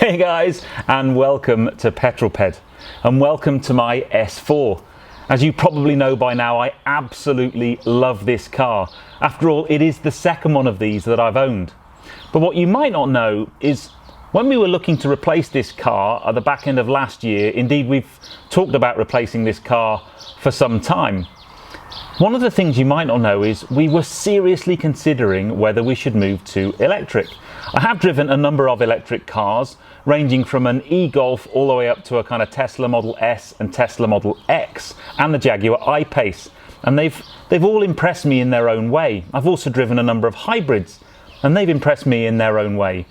Hey guys, and welcome to Petrol and welcome to my S4. As you probably know by now, I absolutely love this car. After all, it is the second one of these that I've owned. But what you might not know is when we were looking to replace this car at the back end of last year, indeed we've talked about replacing this car for some time. One of the things you might not know is we were seriously considering whether we should move to electric. I have driven a number of electric cars, ranging from an e-Golf all the way up to a kind of Tesla Model S and Tesla Model X and the Jaguar I-Pace, and they've all impressed me in their own way. I've also driven a number of hybrids and they've impressed me in their own way.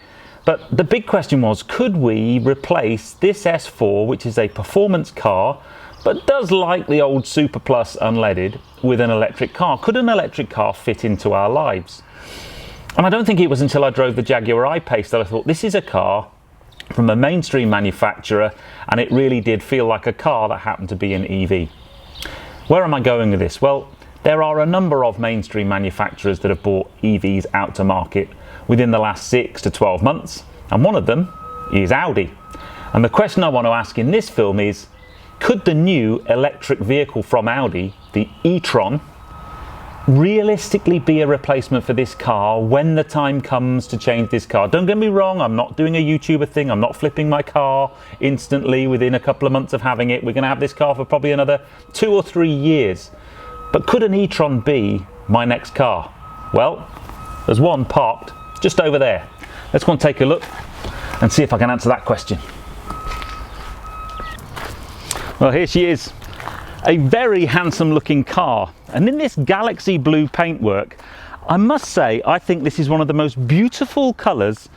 But the big question was, could we replace this S4, which is a performance car but does like the old Super Plus unleaded, with an electric car? Could an electric car fit into our lives? And I don't think it was until I drove the Jaguar I-Pace that I thought, this is a car from a mainstream manufacturer, and it really did feel like a car that happened to be an EV. Where am I going with this? Well, there are a number of mainstream manufacturers that have brought EVs out to market within the last 6 to 12 months, and one of them is Audi. And the question I want to ask in this film is, could the new electric vehicle from Audi, the e-tron, realistically be a replacement for this car when the time comes to change this car? Don't get me wrong, I'm not doing a YouTuber thing, I'm not flipping my car instantly within a couple of months of having it. We're going to have this car for probably another 2 or 3 years. But could an e-tron be my next car? Well, there's one parked just over there. Let's go and take a look and see if I can answer that question. Well, here she is. A very handsome looking car, and in this galaxy blue paintwork, I must say I think this is one of the most beautiful colours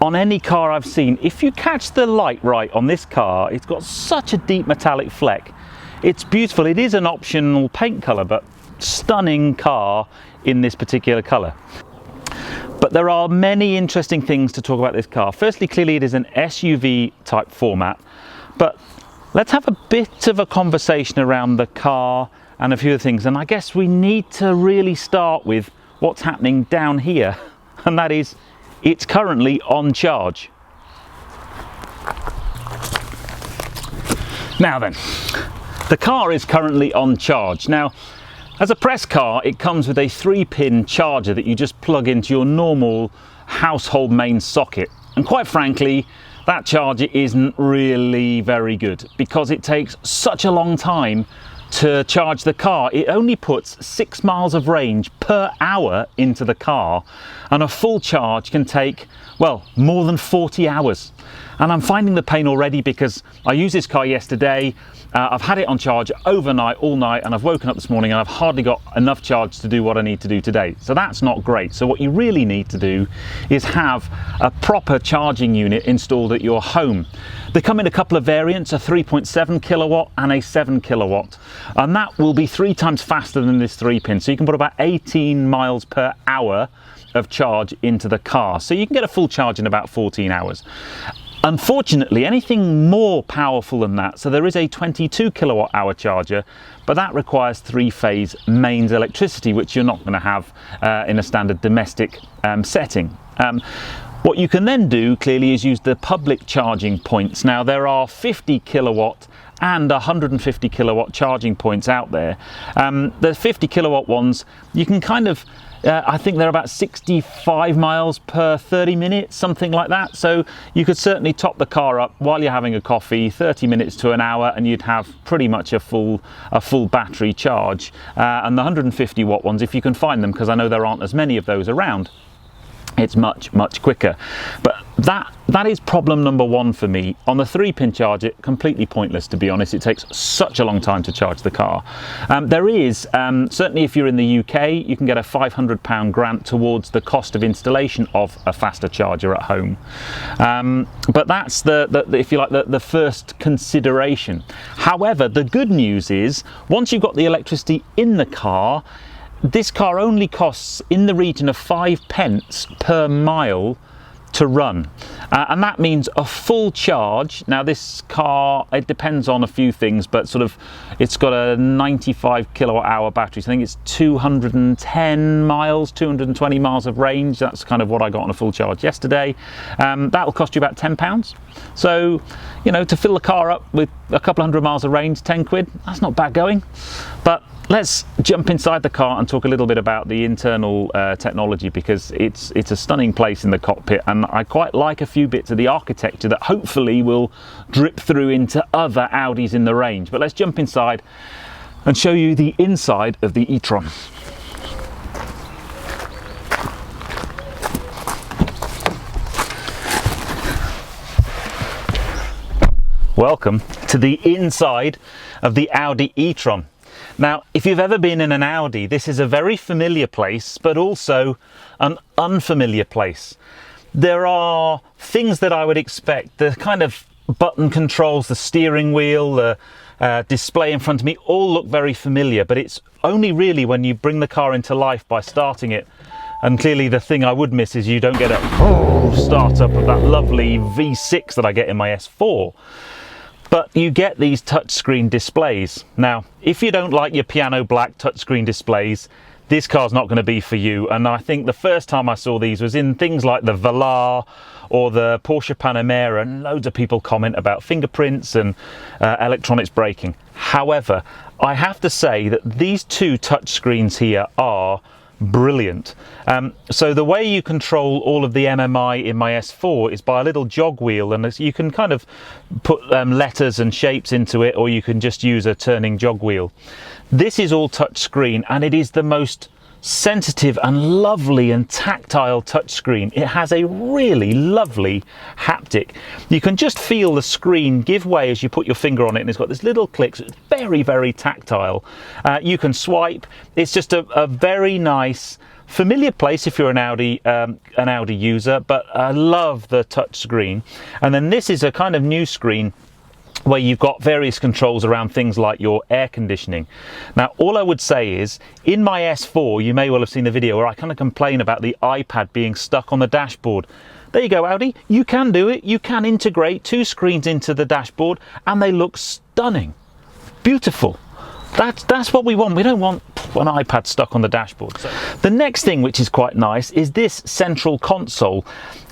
on any car I've seen. If you catch the light right on this car, it's got such a deep metallic fleck. It's beautiful. It is an optional paint colour, but stunning car in this particular colour. But there are many interesting things to talk about this car. Firstly, clearly it is an SUV type format, but let's have a bit of a conversation around the car and a few other things. And I guess we need to really start with what's happening down here, and that is it's currently on charge. Now then, the car is currently on charge. Now, as a press car, it comes with a 3-pin charger that you just plug into your normal household main socket. And quite frankly, that charger isn't really very good because it takes such a long time to charge the car. It only puts 6 miles of range per hour into the car, and a full charge can take, well, more than 40 hours. And I'm finding the pain already because I used this car yesterday. I've had it on charge overnight, all night, and I've woken up this morning and I've hardly got enough charge to do what I need to do today. So that's not great. So what you really need to do is have a proper charging unit installed at your home. They come in a couple of variants, a 3.7 kilowatt and a 7 kilowatt. And that will be 3 times faster than this 3-pin. So you can put about 18 miles per hour of charge into the car. So you can get a full charge in about 14 hours. Unfortunately, anything more powerful than that, so there is a 22 kilowatt hour charger, but that requires 3-phase mains electricity, which you're not going to have in a standard domestic setting. What you can then do clearly is use the public charging points. Now there are 50 kilowatt and 150 kilowatt charging points out there. The 50 kilowatt ones, you can kind of I think they're about 65 miles per 30 minutes, something like that. So you could certainly top the car up while you're having a coffee, 30 minutes to an hour, and you'd have pretty much a full battery charge. And the 150 watt ones, if you can find them, because I know there aren't as many of those around, it's much quicker. But that is problem number 1 for me. On the 3-pin charger, completely pointless, to be honest. It takes such a long time to charge the car. There is, certainly if you're in the UK, you can get a £500 grant towards the cost of installation of a faster charger at home. But that's if you like, the first consideration. However, the good news is, once you've got the electricity in the car, this car only costs in the region of 5 pence per mile to run. And that means a full charge. Now this car, it depends on a few things, but sort of it's got a 95 kilowatt hour battery, so I think it's 210 miles, 220 miles of range. That's kind of what I got on a full charge yesterday. That will cost you about £10. So, you know, to fill the car up with a couple hundred miles of range, 10 quid, that's not bad going. But let's jump inside the car and talk a little bit about the internal technology, because it's a stunning place in the cockpit, and I quite like a few bits of the architecture that hopefully will drip through into other Audis in the range. But let's jump inside and show you the inside of the e-tron. Welcome to the inside of the Audi e-tron. Now, if you've ever been in an Audi, this is a very familiar place, but also an unfamiliar place. There are things that I would expect, the kind of button controls, the steering wheel, the display in front of me, all look very familiar, but it's only really when you bring the car into life by starting it. And clearly the thing I would miss is you don't get a start up of that lovely V6 that I get in my S4. But you get these touchscreen displays. Now, if you don't like your piano black touchscreen displays, this car's not going to be for you. And I think the first time I saw these was in things like the Velar or the Porsche Panamera, and loads of people comment about fingerprints and electronics braking. However, I have to say that these two touchscreens here are brilliant. So the way you control all of the MMI in my S4 is by a little jog wheel, and you can kind of put letters and shapes into it, or you can just use a turning jog wheel. This is all touch screen, and it is the most sensitive and lovely and tactile touchscreen. It has a really lovely haptic. You can just feel the screen give way as you put your finger on it, and it's got this little click, so it's very, very tactile. You can swipe. It's just a very nice, familiar place if you're an Audi user, but I love the touch screen. And then this is a kind of new screen where you've got various controls around things like your air conditioning. Now, all I would say is, in my S4, you may well have seen the video where I kind of complain about the iPad being stuck on the dashboard. There you go, Audi, you can do it. You can integrate two screens into the dashboard, and they look stunning, beautiful. That's what we want. We don't want an iPad stuck on the dashboard. So the next thing, which is quite nice, is this central console.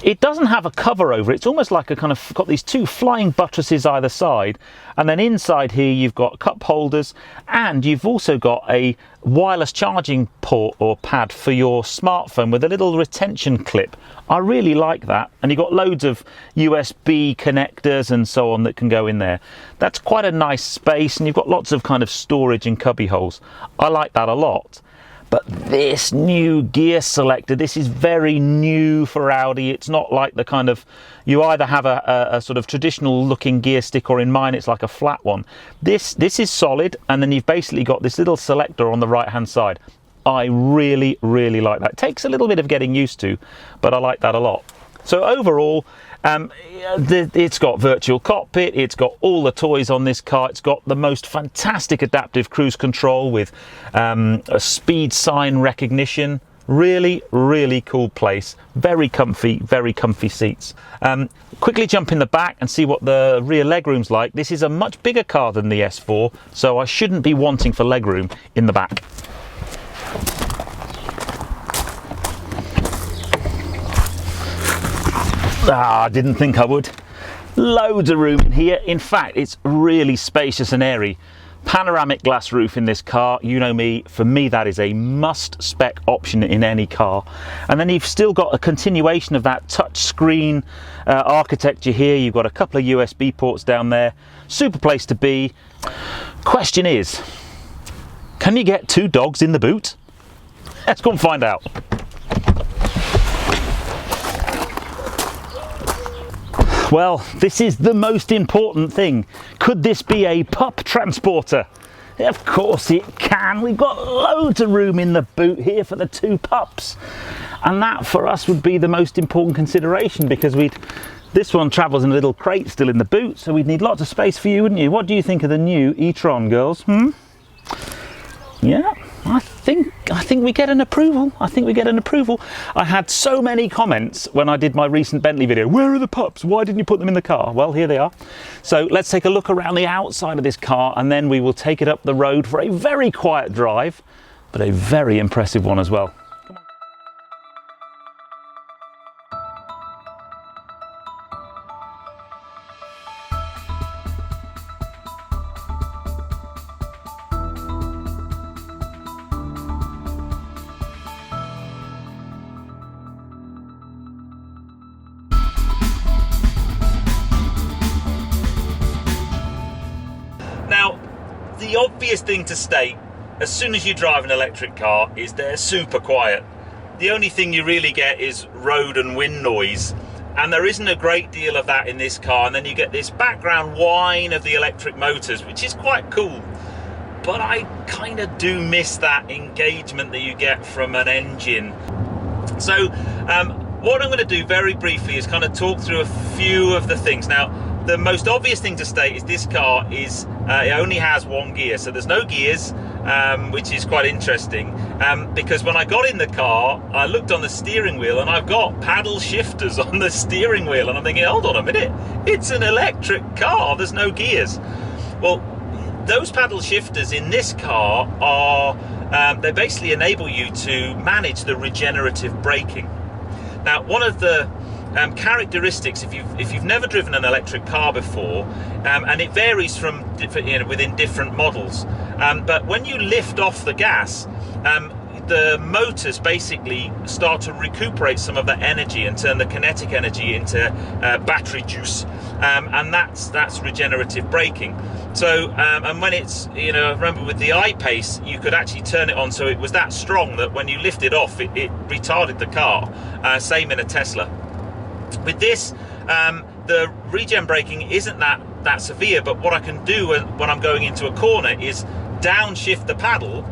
It doesn't have a cover over it. It's almost like a kind of got these two flying buttresses either side, and then inside here you've got cup holders, and you've also got a wireless charging port or pad for your smartphone with a little retention clip. I really like that, and you've got loads of USB connectors and so on that can go in there. That's quite a nice space, and you've got lots of kind of storage and cubby holes. I like that a lot. But this new gear selector, this is very new for Audi. It's not like the kind of, you either have a sort of traditional looking gear stick, or in mine it's like a flat one. This is solid, and then you've basically got this little selector on the right hand side. I really, really like that. It takes a little bit of getting used to, but I like that a lot. So overall, it's got virtual cockpit, it's got all the toys on this car, it's got the most fantastic adaptive cruise control with a speed sign recognition. Really, really cool place. Very comfy seats. Quickly jump in the back and see what the rear legroom's like. This is a much bigger car than the S4, so I shouldn't be wanting for legroom in the back. I didn't think I would. Loads of room in here. In fact, it's really spacious and airy. Panoramic glass roof in this car, you know me, for me that is a must spec option in any car. And then you've still got a continuation of that touch screen architecture here. You've got a couple of USB ports down there. Super place to be. Question is, can you get two dogs in the boot? Let's go and find out. Well, this is the most important thing. Could this be a pup transporter? Of course it can. We've got loads of room in the boot here for the two pups. And that for us would be the most important consideration, because this one travels in a little crate still in the boot, so we'd need lots of space for you, wouldn't you? What do you think of the new e-tron, girls? Yeah? I think we get an approval. I think we get an approval. I had so many comments when I did my recent Bentley video. Where are the pups? Why didn't you put them in the car? Well, here they are. So let's take a look around the outside of this car, and then we will take it up the road for a very quiet drive, but a very impressive one as well. Now, the obvious thing to state as soon as you drive an electric car is they're super quiet. The only thing you really get is road and wind noise, and there isn't a great deal of that in this car, and then you get this background whine of the electric motors, which is quite cool. But I kind of do miss that engagement that you get from an engine. So what I'm going to do very briefly is kind of talk through a few of the things. Now, the most obvious thing to state is this car is it only has one gear, so there's no gears, which is quite interesting, because when I got in the car I looked on the steering wheel and I've got paddle shifters on the steering wheel, and I'm thinking, hold on a minute, it's an electric car, there's no gears. Well, those paddle shifters in this car are they basically enable you to manage the regenerative braking. Now, one of the characteristics, if you've never driven an electric car before, and it varies from within different models, but when you lift off the gas, the motors basically start to recuperate some of that energy and turn the kinetic energy into battery juice, and that's regenerative braking. So and when it's, I remember with the I-Pace, you could actually turn it on so it was that strong that when you lift it off, it retarded the car. Same in a Tesla. With this, the regen braking isn't that severe, but what I can do when I'm going into a corner is downshift the paddle,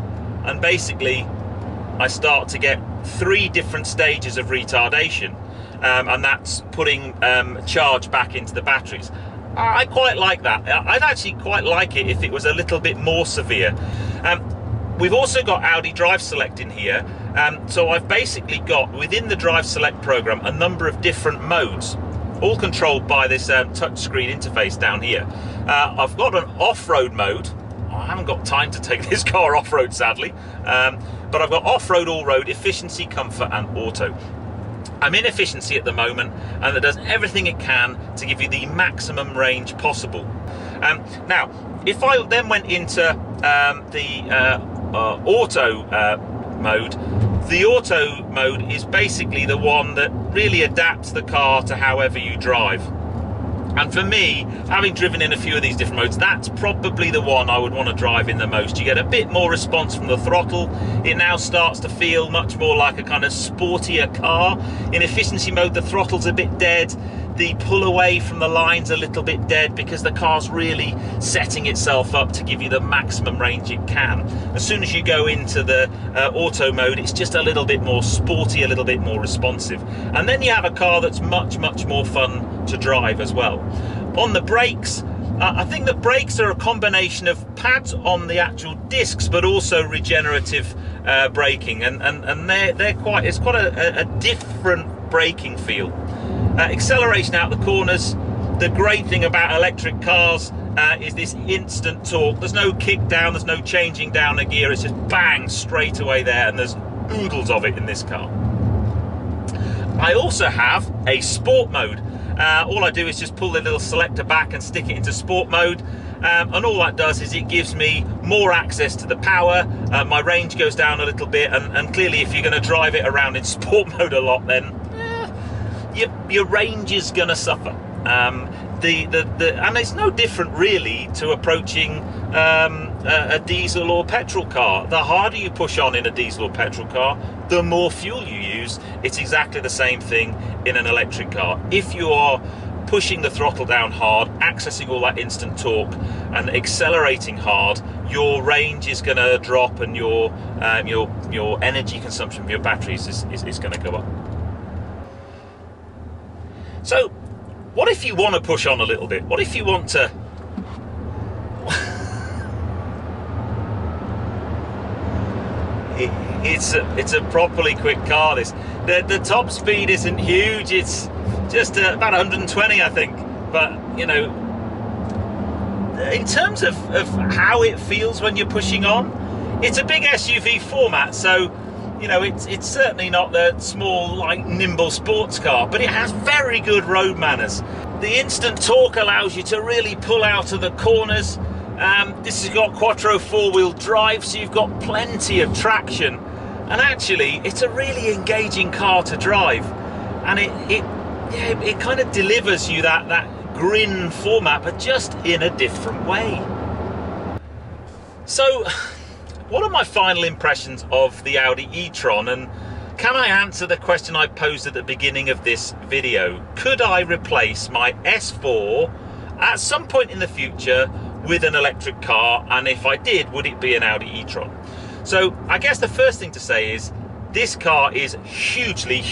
and basically I start to get 3 different stages of retardation, and that's putting charge back into the batteries. I quite like that. I'd actually quite like it if it was a little bit more severe. We've also got Audi Drive Select in here, so I've basically got within the Drive Select program a number of different modes, all controlled by this touchscreen interface down here. I've got an off-road mode. I haven't got time to take this car off-road, sadly, but I've got off-road, all-road, efficiency, comfort and auto. I'm in efficiency at the moment, and it does everything it can to give you the maximum range possible. Now, if I then went into the auto mode, the auto mode is basically the one that really adapts the car to however you drive. And for me, having driven in a few of these different modes, that's probably the one I would want to drive in the most. You get a bit more response from the throttle. It now starts to feel much more like a kind of sportier car. In efficiency mode, the throttle's a bit dead. The pull away from the line's a little bit dead because the car's really setting itself up to give you the maximum range it can. As soon as you go into the auto mode, it's just a little bit more sporty, a little bit more responsive. And then you have a car that's much, much more fun to drive as well. On the brakes, I think the brakes are a combination of pads on the actual discs, but also regenerative braking, and it's quite a different braking feel. Acceleration out the corners. The great thing about electric cars is this instant torque. There's no kick down, there's no changing down a gear, it's just bang straight away there, and there's oodles of it in this car. I also have a sport mode. All I do is just pull the little selector back and stick it into sport mode, and all that does is it gives me more access to the power. My range goes down a little bit, and clearly if you're going to drive it around in sport mode a lot, then your range is going to suffer. And it's no different really to approaching a diesel or petrol car. The harder you push on in a diesel or petrol car, the more fuel you use. It's exactly the same thing in an electric car. If you are pushing the throttle down hard, accessing all that instant torque and accelerating hard, your range is going to drop, and your energy consumption of your batteries is going to go up. So what if you want to push on a little bit? What if you want to it's a properly quick car. The top speed isn't huge. It's just about 120, I think. But you know, in terms of how it feels when you're pushing on, it's a big SUV format, so you know it's certainly not the small, like, nimble sports car, but it has very good road manners. The instant torque allows you to really pull out of the corners. This has got Quattro 4-wheel drive, so you've got plenty of traction, and actually it's a really engaging car to drive, and it kind of delivers you that grin format, but just in a different way. So what are my final impressions of the Audi e-tron, and can I answer the question I posed at the beginning of this video? Could I replace my S4 at some point in the future with an electric car, and if I did, would it be an Audi e-tron? So I guess the first thing to say is this car is hugely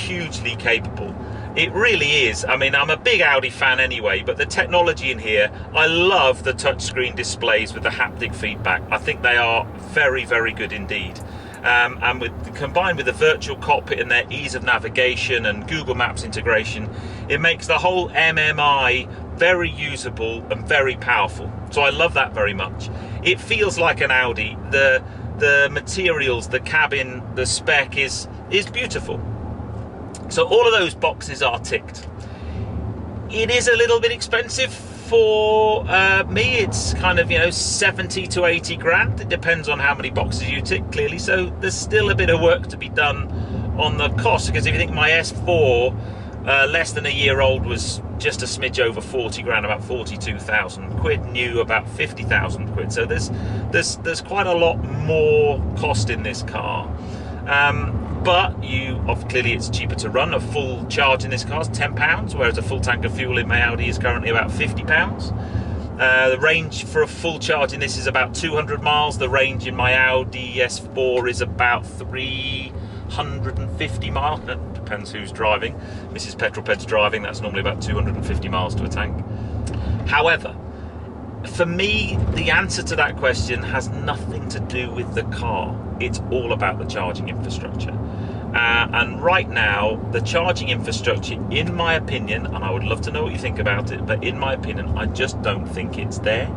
capable. It really is. I mean, I'm a big Audi fan anyway, but the technology in here, I love the touchscreen displays with the haptic feedback. I think they are very good indeed. And combined with the virtual cockpit and their ease of navigation and Google Maps integration, it makes the whole MMI very usable and very powerful. So I love that very much. It feels like an Audi. The materials, the cabin, the spec is beautiful. So all of those boxes are ticked. It is a little bit expensive for me. It's kind of, 70 to 80 grand. It depends on how many boxes you tick, clearly. So there's still a bit of work to be done on the cost, because if you think my S4, less than a year old, was just a smidge over 40 grand, about 42,000 quid, new about 50,000 quid. So there's quite a lot more cost in this car. But clearly it's cheaper to run. A full charge in this car is £10, whereas a full tank of fuel in my Audi is currently about £50. The range for a full charge in this is about 200 miles. The range in my Audi S4 is about 350 miles. It depends who's driving. Mrs. Petrol's driving. That's normally about 250 miles to a tank. However, for me, the answer to that question has nothing to do with the car. It's all about the charging infrastructure. And right now, the charging infrastructure, in my opinion, and I would love to know what you think about it, but in my opinion, I just don't think it's there.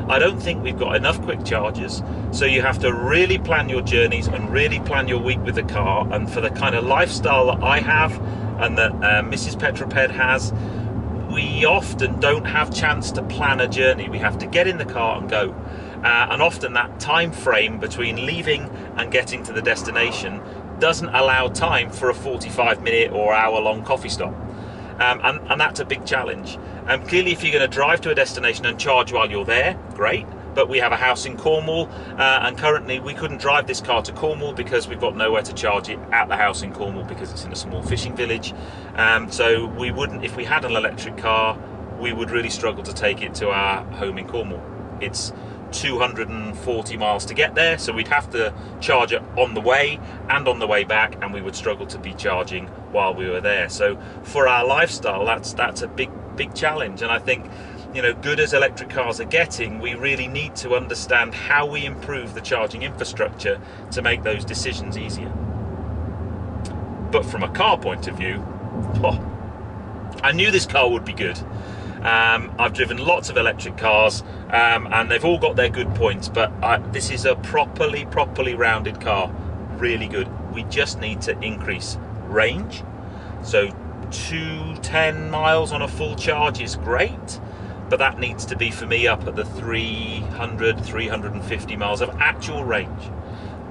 I don't think we've got enough quick chargers, so you have to really plan your journeys and really plan your week with the car. And for the kind of lifestyle that I have and that Mrs. Petroped has, we often don't have chance to plan a journey. We have to get in the car and go. And often that time frame between leaving and getting to the destination doesn't allow time for a 45-minute or hour-long coffee stop. And that's a big challenge. Clearly, if you're going to drive to a destination and charge while you're there, great. But we have a house in Cornwall, and currently we couldn't drive this car to Cornwall because we've got nowhere to charge it at the house in Cornwall because it's in a small fishing village. So we wouldn't, if we had an electric car, we would really struggle to take it to our home in Cornwall. It's 240 miles to get there, so we'd have to charge it on the way and on the way back, and we would struggle to be charging while we were there. So for our lifestyle, that's a big challenge. And I think, good as electric cars are getting, we really need to understand how we improve the charging infrastructure to make those decisions easier. But from a car point of view, I knew this car would be good. I've driven lots of electric cars, and they've all got their good points, but this is a properly rounded car, really good. We just need to increase range. So 210 miles on a full charge is great, but that needs to be, for me, up at the 350 miles of actual range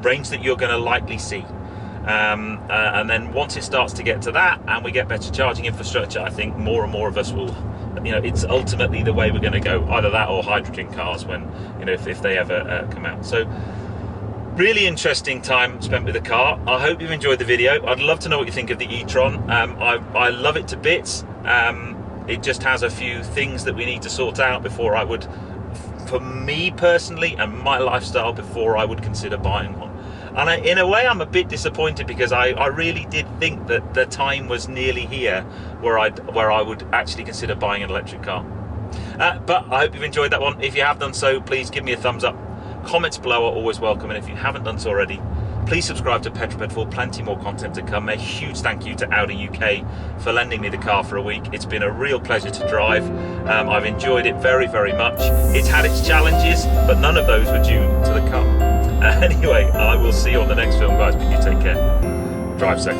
that you're going to likely see. And then once it starts to get to that and we get better charging infrastructure, I think more and more of us will, it's ultimately the way we're going to go, either that or hydrogen cars when, if they ever come out. So really interesting time spent with the car. I hope you've enjoyed the video. I'd love to know what you think of the e-tron. I love it to bits. It just has a few things that we need to sort out before I would, for me personally and my lifestyle, before I would consider buying one. And in a way, I'm a bit disappointed because I really did think that the time was nearly here where I would actually consider buying an electric car. But I hope you've enjoyed that one. If you have done so, please give me a thumbs up. Comments below are always welcome, and if you haven't done so already, Please subscribe to Petrol for plenty more content to come. A huge thank you to Audi UK for lending me the car for a week. It's been a real pleasure to drive. I've enjoyed it very, very much. It's had its challenges, but none of those were due to the car. Anyway, I will see you on the next film, guys, but you take care. Drive safe.